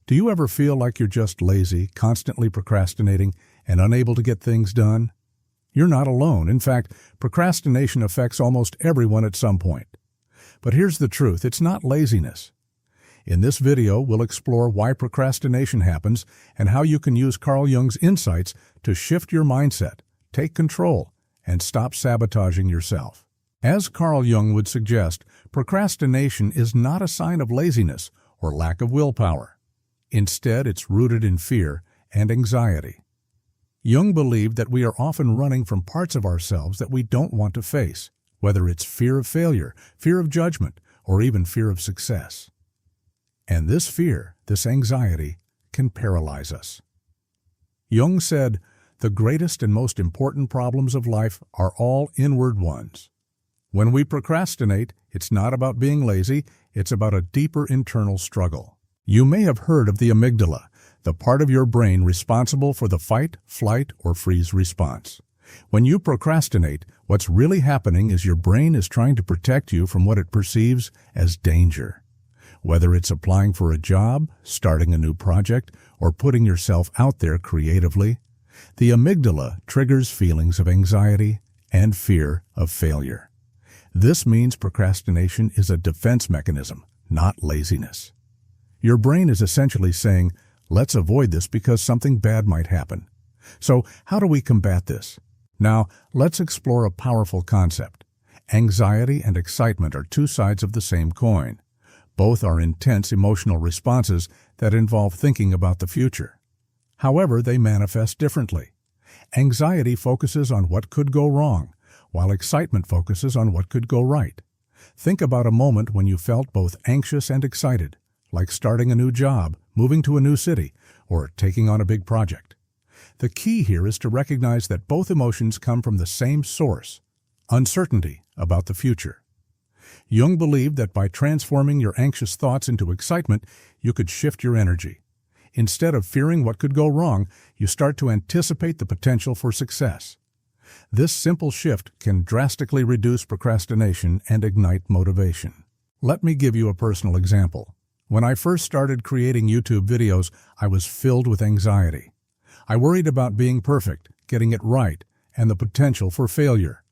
Do you ever feel like you're just lazy, constantly procrastinating, and unable to get things done? You're not alone. In fact, procrastination affects almost everyone at some point. But here's the truth, it's not laziness. In this video, we'll explore why procrastination happens and how you can use Carl Jung's insights to shift your mindset, take control, and stop sabotaging yourself. As Carl Jung would suggest, procrastination is not a sign of laziness or lack of willpower. Instead, it's rooted in fear and anxiety. Jung believed that we are often running from parts of ourselves that we don't want to face, whether it's fear of failure, fear of judgment, or even fear of success. And this fear, this anxiety, can paralyze us. Jung said, "The greatest and most important problems of life are all inward ones." When we procrastinate, it's not about being lazy, it's about a deeper internal struggle. You may have heard of the amygdala, the part of your brain responsible for the fight, flight, or freeze response. When you procrastinate, what's really happening is your brain is trying to protect you from what it perceives as danger. Whether it's applying for a job, starting a new project, or putting yourself out there creatively, the amygdala triggers feelings of anxiety and fear of failure. This means procrastination is a defense mechanism, not laziness. Your brain is essentially saying, let's avoid this because something bad might happen. So, how do we combat this? Now, let's explore a powerful concept. Anxiety and excitement are two sides of the same coin. Both are intense emotional responses that involve thinking about the future. However, they manifest differently. Anxiety focuses on what could go wrong, while excitement focuses on what could go right. Think about a moment when you felt both anxious and excited, like starting a new job, moving to a new city, or taking on a big project. The key here is to recognize that both emotions come from the same source, uncertainty about the future. Jung believed that by transforming your anxious thoughts into excitement, you could shift your energy. Instead of fearing what could go wrong, you start to anticipate the potential for success. This simple shift can drastically reduce procrastination and ignite motivation. Let me give you a personal example. When I first started creating YouTube videos, I was filled with anxiety. I worried about being perfect, getting it right, and the potential for failure.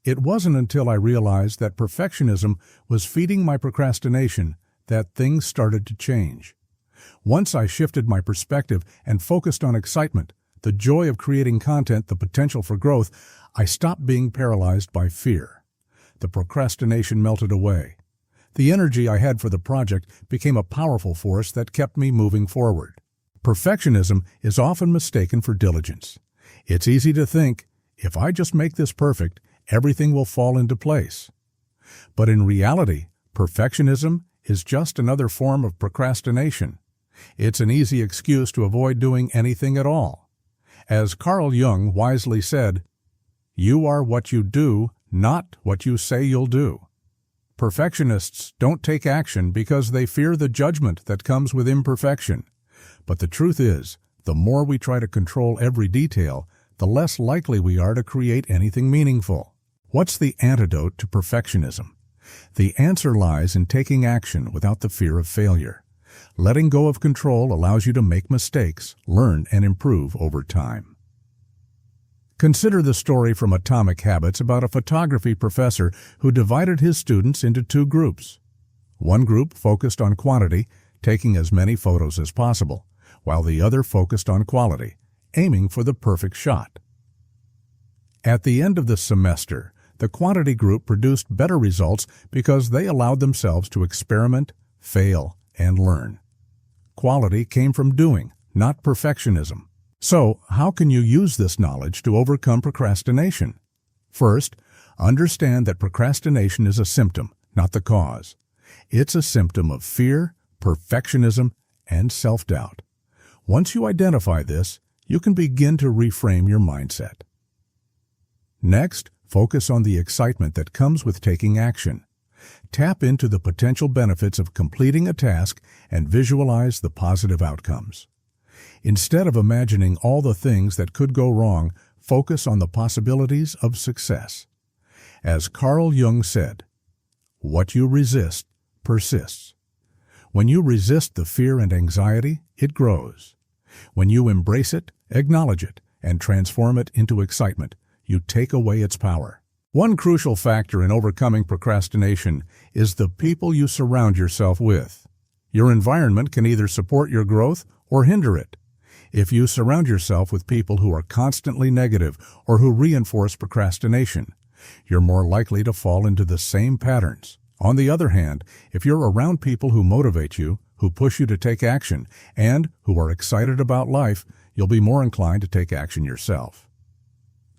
It wasn't until I realized that perfectionism was feeding my procrastination that things started to change. Once I shifted my perspective and focused on excitement, the joy of creating content, the potential for growth, I stopped being paralyzed by fear. The procrastination melted away. The energy I had for the project became a powerful force that kept me moving forward. Perfectionism is often mistaken for diligence. It's easy to think, if I just make this perfect, everything will fall into place. But in reality, perfectionism is just another form of procrastination. It's an easy excuse to avoid doing anything at all. As Carl Jung wisely said, "You are what you do, not what you say you'll do." Perfectionists don't take action because they fear the judgment that comes with imperfection. But the truth is, the more we try to control every detail, the less likely we are to create anything meaningful. What's the antidote to perfectionism? The answer lies in taking action without the fear of failure. Letting go of control allows you to make mistakes, learn, and improve over time. Consider the story from Atomic Habits about a photography professor who divided his students into two groups. One group focused on quantity, taking as many photos as possible, while the other focused on quality, aiming for the perfect shot. At the end of the semester, the quantity group produced better results because they allowed themselves to experiment, fail, and learn. Quality came from doing, not perfectionism. So, how can you use this knowledge to overcome procrastination? First, understand that procrastination is a symptom, not the cause. It's a symptom of fear, perfectionism, and self-doubt. Once you identify this, you can begin to reframe your mindset. Next, focus on the excitement that comes with taking action. Tap into the potential benefits of completing a task and visualize the positive outcomes. Instead of imagining all the things that could go wrong, focus on the possibilities of success. As Carl Jung said, "What you resist persists." When you resist the fear and anxiety, it grows. When you embrace it, acknowledge it, and transform it into excitement, you take away its power. One crucial factor in overcoming procrastination is the people you surround yourself with. Your environment can either support your growth or hinder it. If you surround yourself with people who are constantly negative or who reinforce procrastination, you're more likely to fall into the same patterns. On the other hand, if you're around people who motivate you, who push you to take action, and who are excited about life, you'll be more inclined to take action yourself.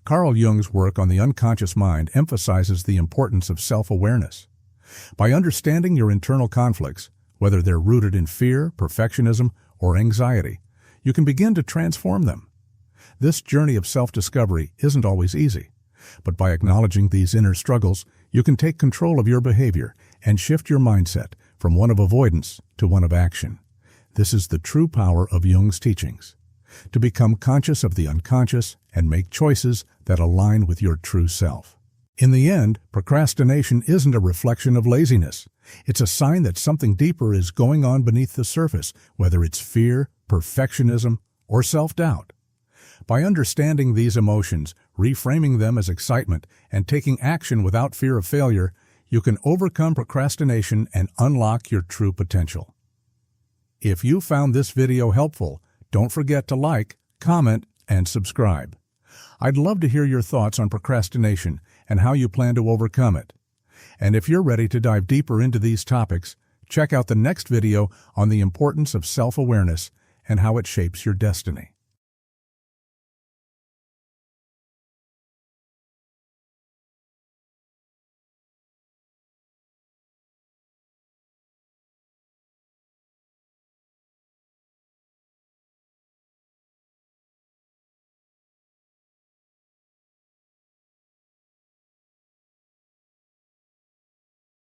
Carl Jung's work on the unconscious mind emphasizes the importance of self-awareness. By understanding your internal conflicts, whether they're rooted in fear, perfectionism, or anxiety, you can begin to transform them. This journey of self-discovery isn't always easy, but by acknowledging these inner struggles, you can take control of your behavior and shift your mindset from one of avoidance to one of action. This is the true power of Jung's teachings, to become conscious of the unconscious and make choices that align with your true self. In the end, procrastination isn't a reflection of laziness. It's a sign that something deeper is going on beneath the surface, whether it's fear, perfectionism, or self-doubt. By understanding these emotions, reframing them as excitement, and taking action without fear of failure, you can overcome procrastination and unlock your true potential. If you found this video helpful, don't forget to like, comment, and subscribe. I'd love to hear your thoughts on procrastination and how you plan to overcome it. And if you're ready to dive deeper into these topics, check out the next video on the importance of self-awareness and how it shapes your destiny.